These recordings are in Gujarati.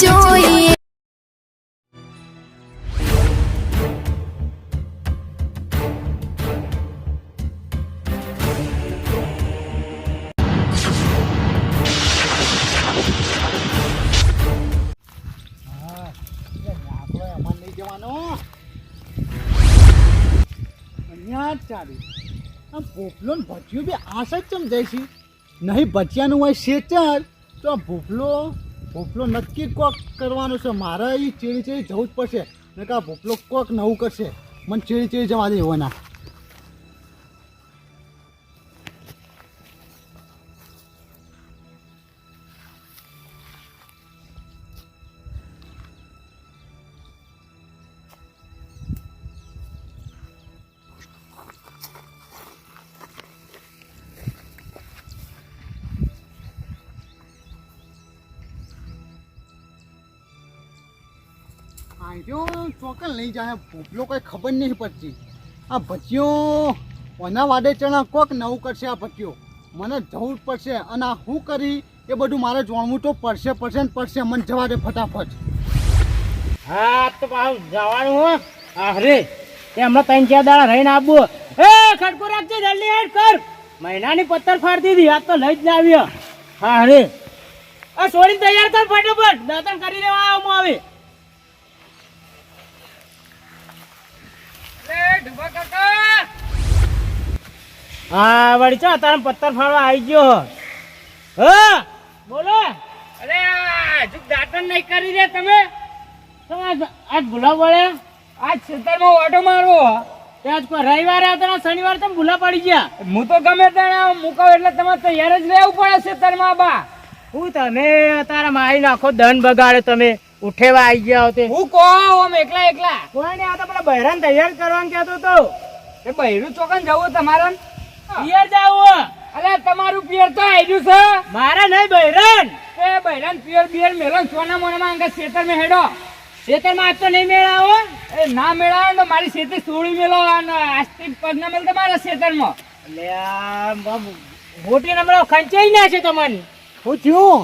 જોઈએ. ભોપલો ને ભજીયું બી આ સાઈડ ચમ જાય છે નહીં ભજીયાનું હોય શેચર તો ભોપલો નક્કી કોક કરવાનું છે મારે એ ચેડી જવું જ પડશે ને કે આ ભોપલો કોક નવું કરશે મને ચેડી જવા દે એવાના ચોકન લઈ જાય ભોપલો કોઈ ખબર નહીં પડતી આ ભજીયો કોના વાડે ચણા કોક નવું કરશે આ ભજીયો મને જવું જ પડશે અને આ શું કરી એ બધું મારે જાણવું તો પડશે મને જવા દે ફટાફટ. હા તો પાછું જવાનું હો અરે તે હમણાં 3-4 દાડા રહીને આવવું. એ ખડકો રાખજે જલ્દી હેડ કર મહિનાની પત્તર ફાડી દીધી આજ તો લઈ જ ના આવ્યો. હા અરે આ છોડીને તૈયાર કર ફટાફટ દાતણ કરી લેવા આવું આવે. હા વળી ચો તારા પત્તર ફાડવા આવી ગયો. હા બોલો. અરે હજુ દાતણ નહીં કરી દે તમે આજ ભૂલા પડે આજ ખેતરમાં ઓટો મારવો આજ કોઈ રવિવારે આવતા શનિવારે તમે ભૂલા પડી ગયા. હું તો ગમે ત્યાં મૂકાવ એટલે તમારે તૈયાર જ રહેવું પડે ખેતરમાં બા. હું તમે તારા મારી નાખો દન બગાડે તમે ઉઠેવા આવી ગયા હોતે. હું કહો આમ એકલા કોઈ નહીં આવતા પેલા બહેરાન તૈયાર કરવાનું કહેતો તો એ બહેરું ચોકન જવું તમારે પિયર જાવું. અરે તમારું પિયર તો આવ્યું છે મારા નહીં બહેરાન એ બહેરાન પિયર બિયર મેલો સોના મોનામાં અંગા ખેતર મેં હેડો ખેતરમાં આજ તો નહીં મેળાવો એ ના મેળાવો તો મારી ખેતી સોળી મેલો અને આસ્તિક પગ ના મેળ તમારા ખેતરમાં એટલે મોટી નંબર ખંચાઈ ના છે તમને. શું થયું?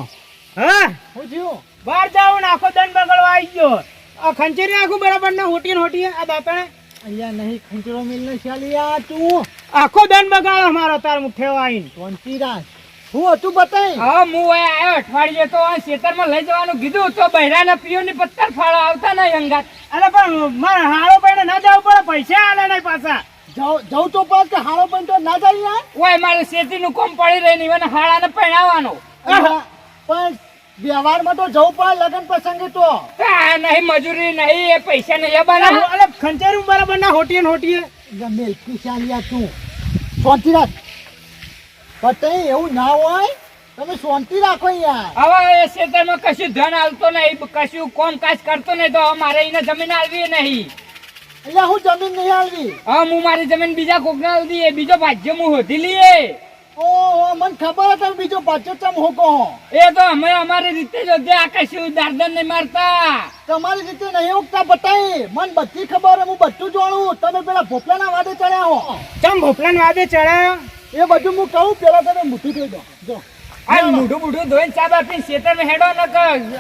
હા શું થયું? બહાર જાવ ને આખો દંડ બગડવા આવી ગયો. આ ખંચેરી આખું બરાબર ના હોટી આ દાંતણે અહીંયા નહીં ખંચરો મિલને ચાલી તું આખો દંડ બગાડો મારો તાર મુઠ્ઠેવા આવીને શાંતિરાજ હું હતું બતાય. હા હું આવ્યો અઠવાડિયે તો ખેતરમાં લઈ જવાનું કીધું તો બહેરાના પિયોની પત્તર ફાળો આવતા નહીં અંગાત. અરે પણ મારે હારો પૈને ના જવું પડે પૈસા આલે નહીં પાછા જવું તો પણ કે હારો પણ તો ના જાય યાર. ઓય મારે ખેતીનું કોમ પડી રહી નહીં અને હાળાને પહેણાવવાનો પણ વ્યવહારમાં તો જવું પડે લગ્ન પ્રસંગે તો નહીં મજૂરી નહીં એ પૈસા નહીં બનાવ. અરે ખંચેરું બરાબર ના હોટીએ ગમે ચાલ્યા તું શાંતિરાજ બતાય એવું ના હોય તમે શાંતિ રાખો યાર. હવે એ ખેતરમાં કશું ધન આવતો નહીં કશું કોમ કાજ કરતો નહીં તો મારે એને જમીન આવવી નહીં. એટલે હું જમીન નહીં આવવી. હા હું મારી જમીન બીજા કોકને આવતી એ બીજો ભાજ્ય હું હોધી લઈએ. ઓહો મને ખબર હતી બીજો પાછો ચમ હોકો એ તો અમે અમારી રીતે જ આ કશું દારદન નહીં મારતા તમારી રીતે નહીં ઉગતા બતાય મને બધી ખબર હું બધું જાણું. તમે પેલા ભોપલાના વાદે ચડ્યા હો. ચમ ભોપલાના વાદે ચડ્યા એ બધું હું કહું પેલા તમે મુઠ્ઠી થઈ દો જો આ મૂઠું ધોઈને ચા બાપી ખેતરમાં હેડો ન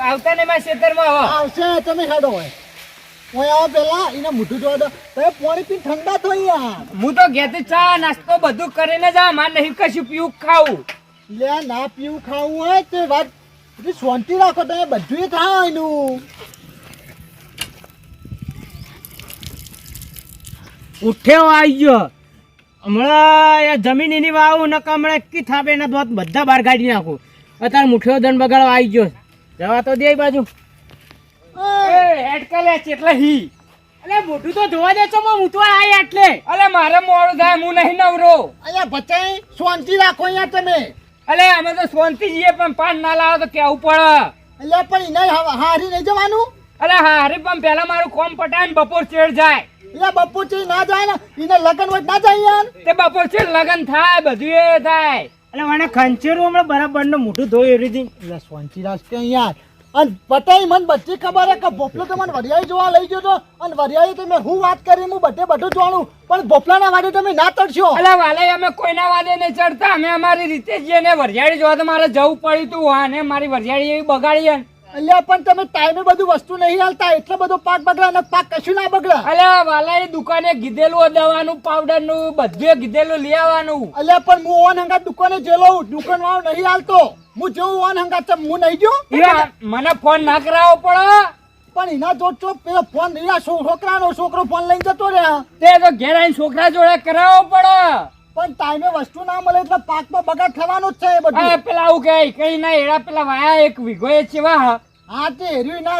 આવતા ને માં ખેતરમાં આવશે તમે હેડો હોય હું આવો પેલા એને મુઠ્ઠું જોવા દો તમે પાણી પીને ઠંડા થો યાર. હું તો ઘેરથી ચા નાસ્તો બધું કરીને જા મારે નહીં કશું પીવું ખાવું. લે ના પીવું ખાવું હોય તે વાત શાંતિ રાખો તમે બધું થાય એનું. ઉઠ્યો આવી ગયો હમણાં જમીન એની વાવું ન હમણાં કી થાપે એના દોત બધા બહાર કાઢી નાખું. અત્યારે મુઠ્ઠીઓ દંડ બગાડવા આવી ગયો જવા તો દે બાજુ હેડકલે એટલે હી અલે મોઢું તો ધોવા દે છો હું તો આય એટલે અલે મારે મોડું થાય હું નહીં નવરો. અલ્યા બચાઈ શાંતિ રાખો યાર તમે. અલે અમે તો શાંતિ જઈએ પણ પાન ના લાવો તો કેવું પડે. અલ્યા પણ એને હારી નહીં જવાનું. અલે હારી પણ પેલા મારું કોમ પટાય ને બપોર ચેડ જાય. એટલે બપોર ચેડ ના જાય ને એને લગન હોય ના જાય યાર. તે બપોર ચેડ લગન થાય બધું એ થાય. અલે મને ખંચેરું હમણાં બરાબર નું મોઢું ધોઈ એવી એટલે શાંતિ રાખ કે યાર. અને બતાઈ મને બધી ખબર કે ભોપલો તો મને વરિયાળી જોવા લઈ ગયો તો અને વરિયાળી તો મેં હું વાત કરી હું બધું જાણું પણ ભોપલાના વાડે તમે ના ચડશો. અલા વાલે અમે કોઈના વાડે નહીં ચડતા અમે અમારી રીતે જઈએ ને વરિયાળી જોવા તો મારે જવું પડ્યું તું અને મારી વરિયાળી એવી બગાડી અલ્યા પણ તમે ટાઈમે બધું વસ્તુ નહીં હાલતા, એટલે બધો પાક બગડા અને પાક કશું ના બગડા. અલ્યા વાલા એ દુકાને કીધેલું દવાનું પાવડર નું બધું કીધેલું લઈ આવવાનું. અલ્યા પણ હું ઓન હંગાત દુકાને જેલો દુકાન વાળો નહીં હાલતો. હું જેવું ઓન હંગાત હું નહીં જો. મને ફોન ના કરાવવો પડે. પણ એના જોડ ચો પેલો ફોન એના છોકરાનો છોકરો ફોન લઈને જતો રહ્યા. તે તો ઘેર આવીને છોકરા જોડે કરાવવો પડે. પણ ટાઈમે વસ્તુ ના મળે એટલે પાકમાં બગાડ થવાનો જ છે એ બધું. આ પેલા આવું કે કઈ ના એડા પેલા વાયા એક વીઘો એ ચેવા હા તે હેર્યું ના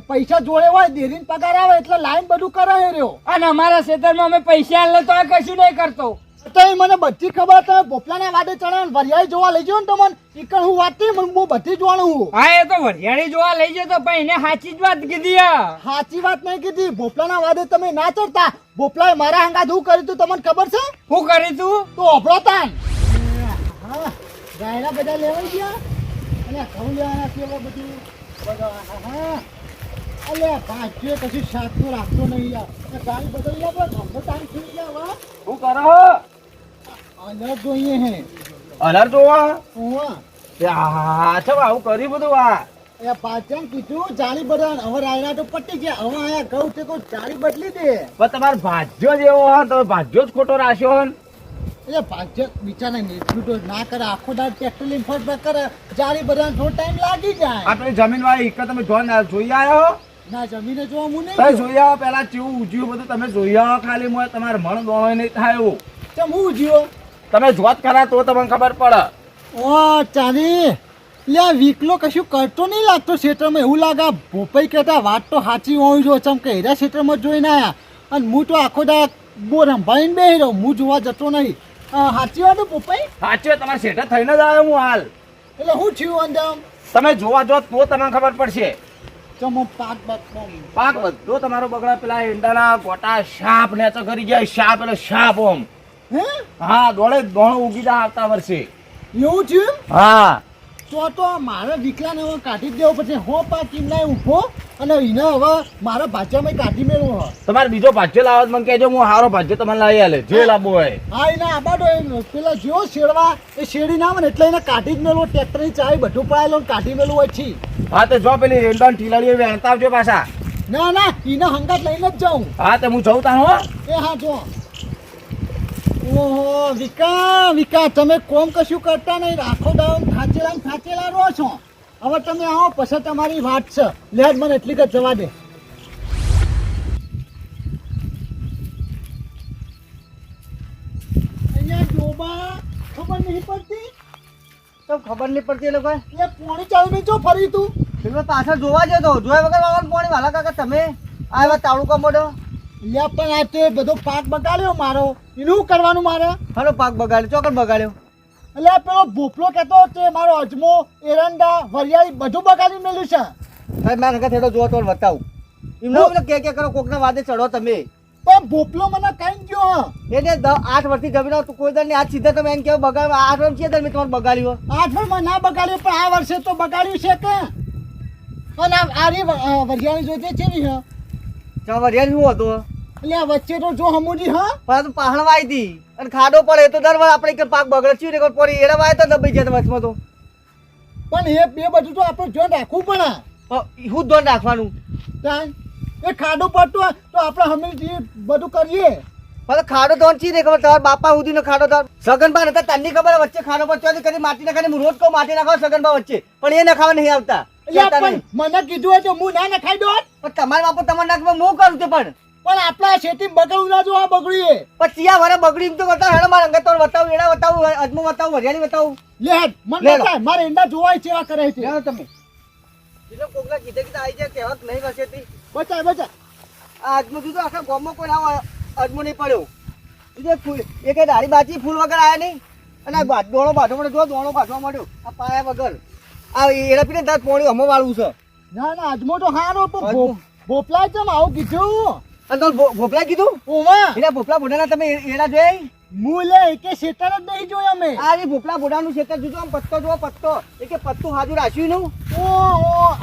પૈસા જોડે હોય દેરીને પગાર આવે એટલે લાઈન બધું કરે હેર્યો. અને અમારા ખેતરમાં અમે પૈસા આલે તો આ કશું નહીં કરતો. તો એ મને બધી ખબર. તમે પોપલાના વાડે ચણા વરિયાળી જોવા લઈ જાઓ ને તો મને ઈકણ હું વાત નહીં મને બહુ બધી જ વાળું હું. હા એ તો વરિયાળી જોવા લઈ જતો પણ એને સાચી જ વાત કીધી. સાચી વાત નહીં કીધી. ભોપલાના વાદે તમે ના ચડતા. ભોપલાએ મારા હંગાત શું કર્યું તું તમને ખબર છે? શું કરી તું? તો અભરો તાન. હા ગાયના બધા લેવાઈ ગયા અને ઘઉં લેવાના છે બધું. હા અલ્યા ભાગ્ય કશું શાક તો રાખતો નહીં યાર. ગાડી બદલી લે પણ ઘઉં ટાઈમ થઈ ગયા. શું કરો? અલગ જોઈએ હે. અલર જોવા ઓવા આછા આવું કર્યું બધું. આ એ પાછળ કીધું જાળી બદલ. હવે રાયડા તો પટી ગયા. હવે આયા ઘઉં તે કોઈ જાળી બદલી દે. પણ તમારો ભાજ્યો જ એવો હોય તમે ભાજ્યો જ ખોટો રાખ્યો હોય ને. એટલે ભાજપ બિચારા ને એટલું તો ના કરે. આખો દાડ ટ્રેક્ટર લઈને ફટ કરે. જાળી બદલ થોડો ટાઈમ લાગી જાય. આપણી જમીન વાળી એક તમે જોઈ આવ્યો. ના જમીને જોવા હું નહીં તમે ગયો. જોઈ આવો પેલા કેવું ઉજ્યું બધું તમે જોઈ આવો. ખાલી મોય તમારે મણ દોણો નહીં થાય એવું. ચમ હું જ્યો. તમે જોત ખરા તો તમને ખબર પડે. ઓ ચાલી લે વીકલો કશું કરતો નહીં લાગતો ક્ષેત્રમાં. એવું લાગે ભોપાઈ કહેતા વાત તો સાચી હોવી જોઈએ. ચમ કે હીરા ક્ષેત્રમાં જોઈને આયા અને હું તો આખો દા બોર સંભાળીને બેહી રહ્યો. હું જોવા જતો નહીં. સાચી વાત ભોપાઈ. સાચું તમારે શેઠા થઈને જ આવ્યો હું હાલ. એટલે હું થયું અંદર તમે જોવા જો તો તમને ખબર પડશે. ચમ પાક પાક બધો તમારો બગડા પેલા ઈંડાના ગોટા સાપ ને તો કરી જાય. સાપ એટલે સાપ ઓમ. હે હા દોડે દોણો ઉગી જાય આવતા વર્ષે. એવું થયું. હા તો મારે વિકલાને હવે કાઢી જ દેવો પડશે. હો પાક કિમલાય ઊભો અને એને હવે મારા ભાજ્યામાં કાઢી મેળવો. તમારે બીજો ભાજ્ય લાવો તો મને કહેજો. હું હારો ભાજ્ય તમને લાવી આલે જે લાવવો હોય. હા એને આબાડો પેલા જો શેડવા એ શેડી ના આવે ને એટલે એને કાઢી જ મેળવો. ટ્રેક્ટરની ચાવી બધું પાયેલો ને કાઢી મેળવું હોય છે. હા તો જો પેલી ઈંડા ટીલાડીઓ વહેતા આવજો પાછા. ના ના એને હંગાત લઈને જ જાઉં. હા તો હું જઉં તા હો. એ હા જો. ઓહો વિકા તમે કોમ કશું કરતા નહીં. રાખો દાવ થાચેલા રહો છો. હવે તમે આવો પછી તમારી વાત છે. લેટ મને એટલી જ જવા દે. અહીંયા ડોબા ખબર નહીં પડતી. તો ખબર નહીં પડતી એ લોકો એ પોણી ચાવીને જો ફરી તું. તમે પાછળ જોવા જતો જોયા વગર વાળવાનું પાણી વાલા કાકા તમે આ તાળુકા મોડો લે પણ આ તે બધો પાક બગાડ્યો મારો. એનું કરવાનું મારે. હાલો પાક બગાડ્યો ચોકડ બગાડ્યો એટલે આ પેલો ભોપલો કહેતો તે મારો અજમો એરંડા વરિયાળી બધું બગાડી મેલ્યું છે. સાહેબ મારા ઘર થેડો જોવો તો બતાવું એમને પેલો કે કરો કોકના વાદે ચડો તમે. પણ ભોપલો મને કઈ ગયો. એને 8 વર્ષથી જમીન તો કોઈ દર ને આજ સીધા તમે એને કેવું બગાડ 8 વર્ષ છે તમે તમારે બગાડ્યો. 8 વર્ષમાં ના બગાડ્યો પણ આ વર્ષે તો બગાડ્યું છે કે. અને આરી વરિયાળી જોજે કેવી હ. વરિયાળી શું હતો એટલે આ વચ્ચે તો જો હમુજી હા. પણ તો પહાણ વાઈ હતી અને ખાડો પડે તો દર વાર આપણે એક પાક બગડે ચીડ એક પડી એડા વાય તો દબાઈ જાય વચમાં તો. પણ એ બે બધું તો આપણે ધ્યાન રાખવું પડે. શું ધ્યાન રાખવાનું તાન એ ખાડો પડતો હોય તો આપણે હંમેશા બધું કરીએ. પણ ખાડો તો ચી રે ખબર તમારા બાપા સુધી નો ખાડો તો સગનબા નતા તન્ની ખબર વચ્ચે ખાડો પર ચોથી કરી માટી નાખવાની હું રોજ કહું માટી નાખો સગનબા વચ્ચે પણ એ નખાવા નહીં આવતા. એટલે પણ મને કીધું હોય તો હું ના નખાઈ દોત. પણ તમારા બાપુ તમારે નાખવા હું કરું તે પણ આપણા શેતી બગડવું ના જો. આ બગડીએ પણ ચિયા વરે બગડી તો કરતા હેડો મારા અંગત તો બતાવું એડા બતાવું અજમો બતાવું વરિયાળી બતાવું. લે મને બતાય મારે ઈંડા જોવાય સેવા કરે છે. જાણો તમે એટલે કોકના કીધે કીધે આવી જાય કહેવત નહીં વસેતી. બચાય આ અજમો કીધું આખા ગામમાં કોઈ આવો અજમો નહીં પડ્યો. બીજો ફૂલ એ કઈ દાઢી બાચી ફૂલ વગર આવ્યા નહીં અને આ દોણો બાંધવા મળ્યો. જો દોણો બાંધવા મળ્યો આ પાયા વગર આ એડા પીને તાર પોણી હમો વાળવું છે. ના ના આજમો તો હારો પણ ભોપલા ચમ આવું કીધું. અને તો ભોપલા કીધું ઓવા એટલે ભોપલા બોડાના તમે એડા જોઈ મૂલે એકે શેતર જ નહીં જોયા અમે. આ રી ભોપલા બોડાનું ખેતર જોજો આમ પત્તો જો પત્તો એ કે પત્તું હાજુ રાખ્યું નું. ઓ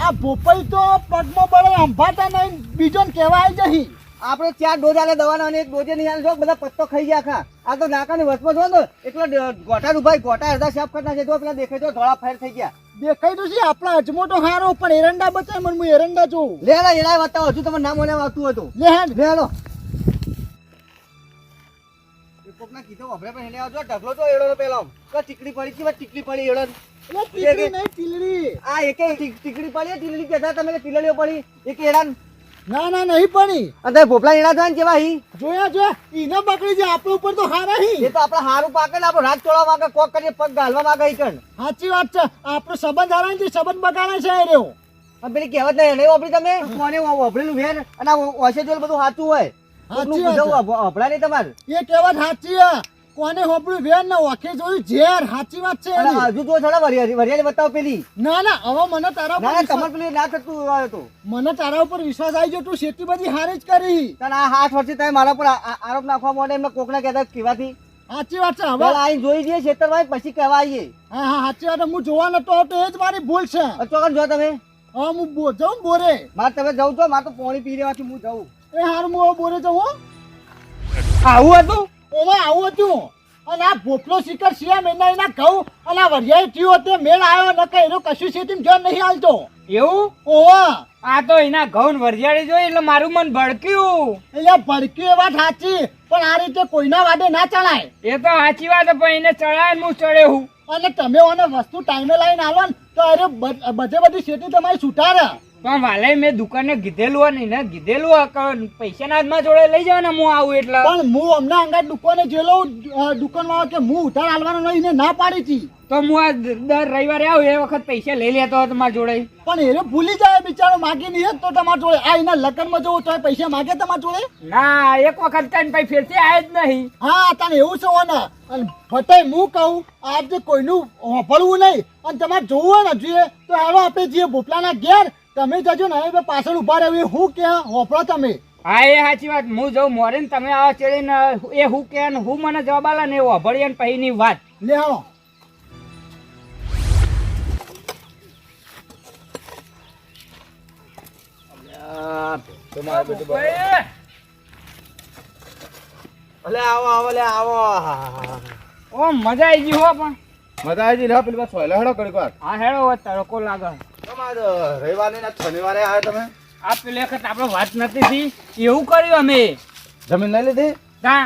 આ ભોપાઈ તો પગમાં બળે અંભાતા નહીં બીજો ને કહેવાય જહી. આપણે 4 ડોઝ આલે દવાના અને 1 ડોઝે નહીં આલે જો બધા પત્તો ખાઈ ગયા આખા. આ તો નાકાની વચમાં જો ને એટલા ગોટા ઉભાઈ ગોટા અડધા સાફ કરતા છે તો પેલા દેખાય તો ધોળા ફાયર થઈ ગયા. દેખાય તો છે આપણા અજમો તો હારો પણ એરંડા બતાય મને, હું એરંડા જોઉં. લે એના બતાવો હજુ તમને નામ મને આવતું હતું. લે હેડ. લે હાલો કોકના કીધું આપણે પણ એને આવજો ઢગલો તો એડો પેલો તો ટીકડી પડી છે ટીકડી પડી એડો એટલે ટીકડી નહીં ટીલડી. આ એકે ટીકડી પડી ટીલડી કહેતા તમે કે ટીલડીઓ પડી એક એડાન ના ના નહીં પડી. અને ભોપલા એડા થાય ને કેવા હી જોયા જોયા ઈને પકડી જાય આપણા ઉપર તો હારા હી. એ તો આપણે હારું પાકે ને આપણો રાત ચોળવા માંગે કોક કરીએ પગ ગાલવા માંગે ઈકણ. સાચી વાત છે. આપણો સંબંધ હારા ને સંબંધ બગાડે છે એ રહ્યો. અને પેલી કહેવત નહીં એને વાપરી તમે કોને વાપરેલું વેર અને ઓછે જોલ બધું સાચું હોય. સાચી વાત છે. વાપરા નહીં તમારે એ કહેવત સાચી છે. કોને હોપડું વેર ને ઓખે જોયું ઝેર. સાચી વાત છે અને એની. હજુ તો છોડા વરિયાળી બતાવો પેલી. ના ના હવે મને તારા ના ઉપર ના તમારે વિશ્વાસ- પેલી ના થતું હોય તો મને તારા ઉપર વિશ્વાસ આવી ગયો. તું ખેતી બધી હારી જ કરી. તને આ 8 વર્ષથી તમે મારા પર આરોપ નાખવા માંડે એમને કોકને કહેતા કેવાથી સાચી વાત છે. હવે પેલા આઈ જોઈ જઈએ ખેતરમાં પછી કહેવા આવીએ. હા હા સાચી વાત છે. હું જોવા નતો આવતો એ જ મારી ભૂલ છે. ચોકન જો તમે હવે હું જાઉં બોરે. મારે તમે જવું છો મારે તો પાણી પી લેવાથી હું જવું. એ હારું હું હવે બોરે જાઉં હો. આવું હતું ઓમાં આવું હતું. અને આ ભોપલો શિખર સિયા મહિના એના ઘઉં અને આ વરિયાળી થયો તે મેળ આવ્યો ન કઈ એનું કશું ખેતી જોન નહીં હાલતો. એવું? ઓવા આ તો એના ઘઉં વરિયાળી જોઈ એટલે મારું મન ભડક્યું. એટલે ભડકી એ વાત સાચી પણ આ રીતે કોઈના વાડે ના ચડાય. એ તો સાચી વાત પણ એને ચડાય ને હું ચડે હું. અને તમે ઓને વસ્તુ ટાઈમે લઈને આવો ને તો અરે બધે બધી ખેતી તમારી છૂટારે. પણ વાલે મેં દુકાને કીધેલું હોય ને એને કીધેલું હોય કે પૈસાના હાથમાં જોડે લઈ જાવ ને હું આવું એટલે. પણ હું હમણાં અંગાત દુકાને જેલો દુકાનમાં કે હું ઉધાર હાલવાનો નહીં એને ના પાડી હતી. તો હું આ દર રવિવારે આવું એ વખત પૈસા લઈ લેતો હોય તમારા જોડે. પણ એને ભૂલી જાય બિચારો માગી નહીં તો તમારા જોડે આ એના લગ્નમાં જવું તો પૈસા માગે તમારા જોડે. ના એક વખત કઈ પછી ફેરથી આવે જ નહીં. હા તને એવું છે ને. અને ફટાઈ હું કહું આજે કોઈનું હોભળવું નહીં અને તમારે જોવું હોય ને જોઈએ તો હાલો આપણે જઈએ ભોપલાના ઘેર. તમે જજો ને હવે પાછળ ઉભા રહેવું હું ક્યાં હોભળો તમે. હા એ સાચી વાત. હું જઉં મોરે ને તમે આવો ચડીને એ હું કે ને હું મને જવાબ આલે ને એ વાભળીએ ને પહીની વાત. લે હાલો. અલે આવો આવો લે આવો. ઓ મજા આવી ગઈ હો પણ. મજા આવી રહી પેલી વાત સોયલા હેડો કડીક વાર. હા હેડો હવે તડકો લાગે. તમારે રવિવારે ને શનિવારે આવ્યા તમે આ પેલી વખત આપણે વાત નથી થઈ એવું કર્યું અમે. જમીન લઈ લીધી. તા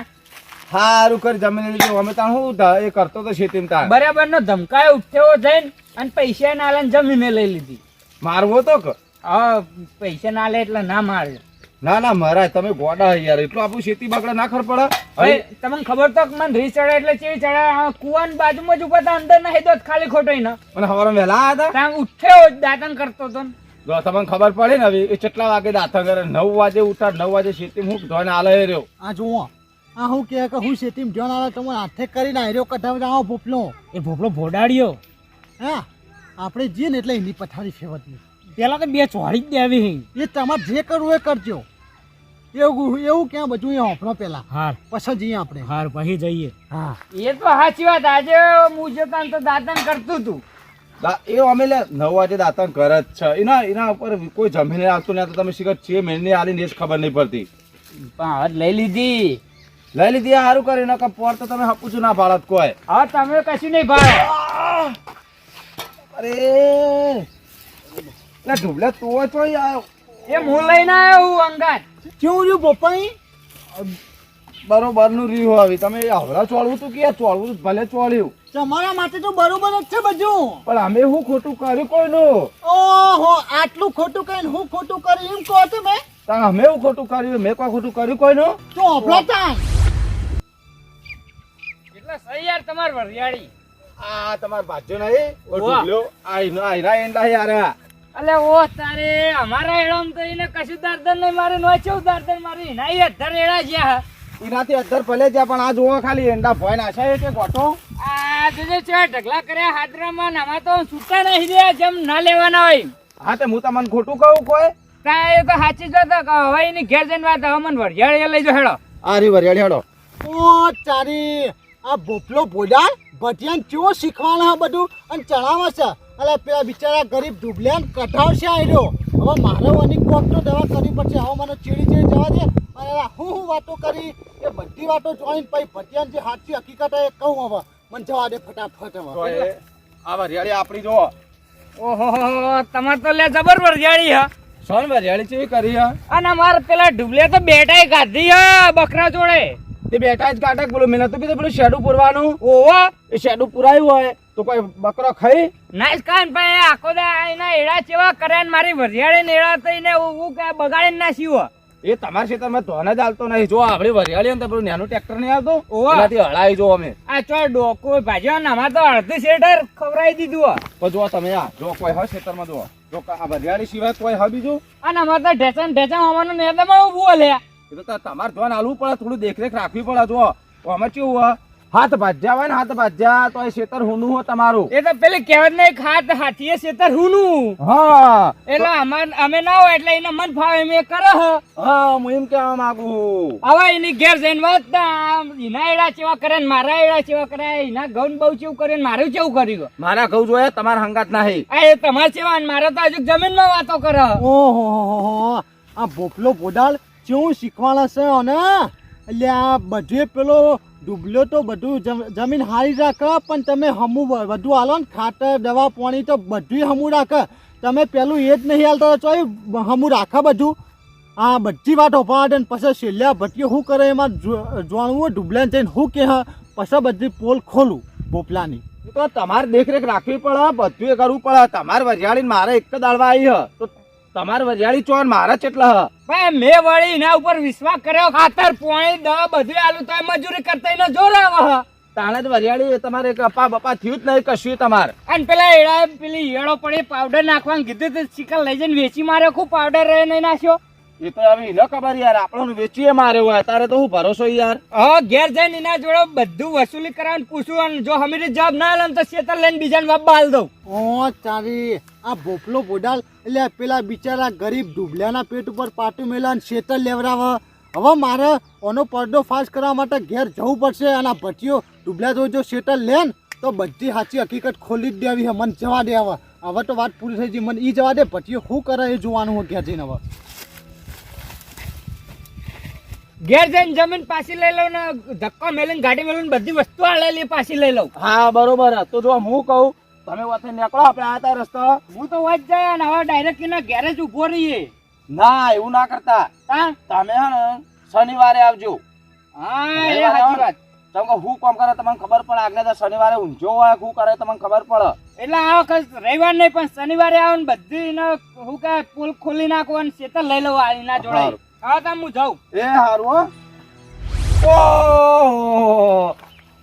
સારું કરી જમીન લઈ લીધી. અમે તાણ શું એ કરતો તો ખેતી તાણ બરાબર નો ધમકાયો ઉઠ્યો જઈને અને પૈસા ના લે જમીને લઈ લીધી. મારવો તો કે હા પૈસા ના લે એટલે ના મારે. ના ના મહારાજ તમે ગોડા યાર એટલું આપણું ખેતી બગડે ના ખબર પડે. હવે તમને ખબર તો કે મને રી ચડે એટલે ચેવી ચડે કુવાની બાજુમાં જ ઉભા હતા અંદર ના હેદો ખાલી ખોટો ના મને સવારે વહેલા આવ્યા હતા. ત્યાં ઉઠ્યો દાતન કરતો હતો ને. જો તમને ખબર પડે ને હવે એ કેટલા વાગે દાથા કરે 9 વાગે ઉઠા 9 વાગે ખેતી હું ધોઈને આલે રહ્યો. આ જુઓ આ હું કે હું ખેતીમાં જોન આવે તમે હાથે કરીને આર્યો કઢાવ આવો ભોપલો. એ ભોપલો ભોડાડ્યો. હા આપણે જઈએ ને એટલે એની પથારી ફેવતની. પેલા તો બે ચોળી જ દેવી. એ તમારે જે કરવું એ કરજો. એવું ક્યાં બધું એ હોફળો પેલા હાર પછી જઈએ આપણે. હાર પછી જઈએ. હા એ તો સાચી વાત. આજે હું જતા તો દાતન કરતું હતું. એ અમે લે 9 વાગે દાતન કરે જ છે. એના ઉપર કોઈ જમીન આવતું નહીં તો તમે શીખર 6 મહિને આલીને જ ખબર નહીં પડતી. પણ હવે લઈ લીધી. લઈ લીધી સારું કરી નકર પોર તો તમે હપુચું ના પાડત કોઈ. હવે તમે કશું નહીં ભાવ. અરે એટલે ઢુબલે તો આવ્યો એ હું લઈને આવ્યો હું અંગાત. કેવું રહ્યું પપ્પાઈ? બરોબર નું રહ્યું હવે તમે હવરા ચોળવું તું કે ચોળવું ભલે ચોળ્યું તમારા માટે તો બરોબર જ છે બધું. પણ અમે શું ખોટું કર્યું કોઈનું? ઓહો આટલું ખોટું કરીને હું ખોટું કર્યું એમ કહો તમે? તાણ અમે એવું ખોટું કર્યું? મેં કોઈ ખોટું કર્યું કોઈનું? તો હોભળો તાણ. એટલે સહી યાર તમાર વરિયાળી. આ તમાર ભાજ્યો નહીં ઓ વાહ. ઢુબલ્યો આયના એંડા યાર. અલે ઓ તારે અમારા એડામ તો એને કશું દર્દન નહીં મારે નો ચેવ દર્દન મારી એના એ અધર એડા જ્યાં એનાથી અધર ભલે જ્યાં પણ આ જોવો ખાલી એંડા ભોય નાખ્યા કે ગોટો. આ જોજે છે ઢગલા કર્યા હાદરામાં નામાં તો છૂટા નહીં રહ્યા જેમ ના લેવાના હોય. હા તે હું તમને ખોટું કહું કોઈ? તા એ તો સાચી જ હતો કે હવે એની ઘેર જઈને વાત હવે મને વરિયાળી લઈ જો હેડો. આ રી વરિયાળી હેડો. ઓ ચારી આ ભોપલો ભોડા ભટિયાને કેવો શીખવાના બધું અને ચણાવે છે. અલે પેલા બિચારા ગરીબ ઢુબલ્યાને કઢાવશે આયરો હવે મારે ઓની કોક તો દવા કરવી પડશે. હવે મને ચીડી જવા દે. અને હું વાતો કરી એ બધી વાતો જોઈને પછી ભટિયાની જે સાચી હકીકત એ કહું. હવે મને જવા દે ફટાફટ. તો હવે એ આ વરિયાળી આપણી જો ઓહો તમાર તો લે જબર વરિયાળી હા. સોન વરિયાળી ચેવી કરી હે? અને અમાર પેલા ઢુબલે તો બેટાય ગાધી હા બકરા જોડે. તે બેટા જ કાટક બોલો મેં નતું કીધું પેલું શેડું પૂરવાનું. ઓહો એ શેડું પુરાયું હોય તો કોઈ બકરો ખાઈ નાઈસ કાન ભાઈ આખો દા એના એડા ચેવા કર્યા ને મારી વરિયાળી ને એડા થઈને હું કે બગાડીને નાખ્યું. એ તમારા ક્ષેત્રમાં ધોન જ હાલતો નહીં. જો આપણી વરિયાળી ને પેલું નાનું ટ્રેક્ટર નહીં આવતું ઓવા. એનાથી હળાઈ જો અમે. આ ચો ડોકો ભાજ્યો ને અમાર તો અડધી શેટર ખવડાવી દીધું. તો જો તમે આ જો કોઈ હોય ક્ષેત્રમાં જો જો આ વરિયાળી સિવાય કોઈ હોય બીજું અને અમાર તો ઢેચણ અમારું નેતામાં ઉભું લે. એ તો તમારે ધોન હાલવું પડે, થોડું દેખરેખ રાખવી પડે. જો તો અમે કેવું હોય હાથ ભાજ્યા હોય ને હાથ ભાજ્યા તો એ ખેતર હુંનું હોય તમારું. એ તો પેલી કહેવત ને ખાત હાથીએ શેતર હુનું. હા એટલે અમે ના હોય એટલે એને મન ફાવે એમ એ કરે હ. હા હું એમ કહેવા માંગુ. હવે એની ઘેર જઈને વાંચતા એના એડા ચેવા કરે ને મારા એડા ચેવા કરે, એના ઘઉં બહુ ચેવું કર્યું ને મારું ચેવું કર્યું. મારા ઘઉં જોયે તમારા હંગાત નહીં. આ એ તમારે ચેવા ને મારે તો હજુ જમીનમાં વાતો કરે. ઓહો આ ભોપલો બોડાળ કેવું શીખવાના છે. અને એટલે આ બધે પેલો ડૂબલો તો બધું જમીન હારી રાખે પણ તમે હમું બધું હાલો ને ખાતર દવા પાણી તો બધું હમું રાખે. તમે પેલું એ જ નહીં હાલતા ચોય હમું રાખે બધું. આ બધી વાત હોપાડે ને પછી છેલ્લા ભટ્ટીઓ શું કરે એમાં જાણવું ડૂબલાને જઈને શું કહે પછી બધી પોલ ખોલું ભોપલાની. એ તો તમારે દેખરેખ રાખવી પડે, બધું એ કરવું પડે. તમારે વરિયાળી મારે એક જ દાળવા આવી હ તો તમારે વરિયાળી ચોન મારા ચેટલા હ. ભાઈ મેં વળી એના ઉપર વિશ્વાસ કર્યો, ખાતર પાણી દવા બધું આલું તો મજૂરી કરતા એને જોર આવે. તાણે જ વરિયાળી તમારે કપા બપા થયું જ નહીં કશું તમારે. અને પેલા એડા પેલી ઈયળો પડી પાવડર નાખવાનું કીધું તો ચિકન લઈ જઈને વેચી માર્યો. ખૂબ પાવડર રહે નહીં નાખ્યો. એ તો હવે ન ખબર યાર, આપણને વેચીએ મારે હોય તારે તો હું ભરોસો યાર. હા ઘેર જઈને એના જોડે બધું વસૂલી કરાવીને પૂછું અને જો હમીરી જવાબ ના લે તો શેતર લઈને બીજાને બાપ બાલ દઉં. ઓ તારી આ ભોપલો બોડાલ એટલે પેલા બિચારા ગરીબ ડૂબલ્યાના પેટ ઉપર પાટું મેલા શેતર લેવડાવે. હવે મારે ઓનો પડદો ફાસ કરવા માટે ઘેર જવું પડશે. અને આ ભટ્ટીઓ ડૂબલ્યા જો શેતર લે ને તો બધી સાચી હકીકત ખોલી જ દેવી હે. મને જવા દે. હવે તો વાત પૂરી થઈ ગઈ. મને એ જવા દે. ભટ્ટીઓ શું કરે એ જોવાનું હોય ઘેર જઈને. હવે ઘેર જઈને જમીન પાછી લઈ લઉં ને ધક્કો મેલીને ગાડી મેલીને બધી વસ્તુ આલેલી પાછી લઈ લઉં. હા બરોબર. તો જો હું કહું તમે વાતે નીકળો આપણે આ તા રસ્તા. હું તો વાત જાય ને હવે ડાયરેક્ટ એના ઘેર જ ઉભો રહીએ. ના એવું ના કરતા. હા તમે હે ને શનિવારે આવજો. હા એ સાચી વાત. તમે કે હું કામ કરે તમને ખબર પડે. આગલા તો શનિવારે ઊંઝો હોય શું કરે તમને ખબર પડે. એટલે આ વખત રવિવાર નહીં પણ શનિવારે આવો ને બધી એને હું કે પુલ ખોલી નાખો અને શેતર લઈ લઉં એના જોડે. હા તો હું જાઉં. એ હારું હો. ઓહો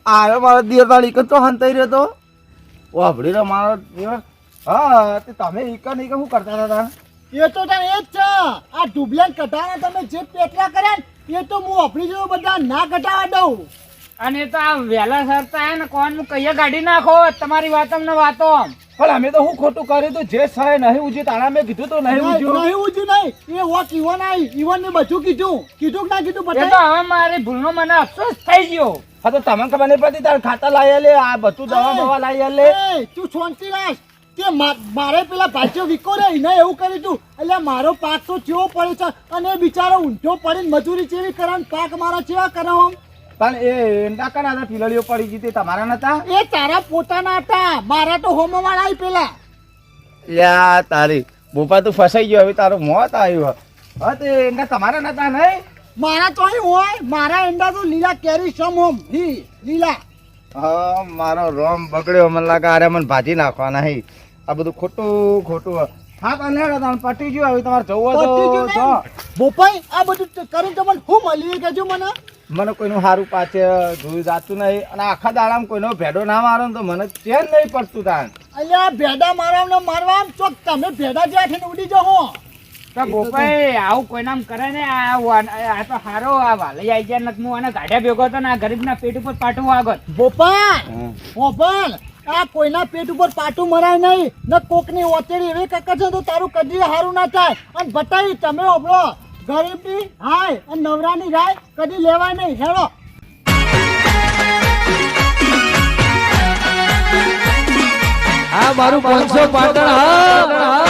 આયો મારો દિયર ઈકન તો હંતાઈ રહ્યો તો વાભડી રે મારો દિયર. હા તે તમે ઈકન શું કરતા હતા? એ તો તને એ જ છે. આ ડૂબલ્યા કટાણા તમે જે પેટલા કર્યા ને એ તો હું આપણી જેવું બધા ના કટાવા દઉં. અને તો આ વહેલા સરતા હે ને કોણ હું કહીએ કાઢી નાખો તમારી વાતો ને વાતો. પણ અમે તો હું ખોટું કર્યું તો જે સહાય નહીં ઉજી તારા મેં કીધું તો નહીં ઉજ્યું. નહીં ઉજ્યું નહીં. એ વોક ઈવન આવી ઈવન ને બધું કીધું કે ના કીધું એ બતાય. તો હવે મારી ભૂલનો મને અફસોસ થઈ ગયો. હા તો તમને ખબર નહીં પડતી તાર ખાતા લાવી લે આ બધું દવા બવા લાવી લે. એ તું શાંતિ રાખ. તે મારે પેલા ભાઈઓ વિકો રે એને એવું કર્યું તું. એટલે મારો પાક તો ચેવો પડે છે અને એ બિચારો ઊંધો પડીને મજૂરી ચેવી કરે ને પાક મારા ચેવા કરે આમ. પણ એ નાકાના હતા પીલડીઓ પડી ગઈ તે તમારા નતા? એ તારા પોતાના હતા. મારા તો હોમો વાળા આવી પેલા. યા તારી બોપા તું ફસાઈ ગયો. હવે તારું મોત આવ્યું. હા તે એના તમારા નતા નહીં? મારા તો અહીં હોય. મારા એંડા તો લીલા કેરી સમ હોમ લીલા. હા મારો રોમ બગડ્યો. મને લાગે અરે મને ભાજી નાખવાના હે. આ બધું ખોટું ખોટું. હા તો પટી ગયું. હવે તમારે જવું તો બોપાઈ આ બધું કરીને તમને શું મળી કેજો મને. મને કોઈનું સારું પાછે જોયું જાતું નહીં. અને આખા દાડામાં કોઈનો ભેડો ના મારો ને તો મને ચેન નહીં પડતું તાન. અલ્યા ભેડા મારવા ચોક તમે ભેડા જ્યાં ઉડી જાઓ. તો ગોપાઈ આવું કોઈ નામ કરે ને આ તો હારો આ વાલઈ આઈ ગયા નથી. હું આને ગાઢ્યા ભેગો હતો ને આ ગરીબના પેટ ઉપર પાટવું આગળ. બોપા આ કોઈના પેટ ઉપર પાટું મરાય નહીં ને કોકની ઓતેડી એવી કકર છે તો તારું કદી સારું ના થાય. અને બતાવી તમે ઓબળો ગરીબની હાય અને નવરાની રાય કદી લેવાય નહીં. હેડો આ મારું 500 પાટણ હા.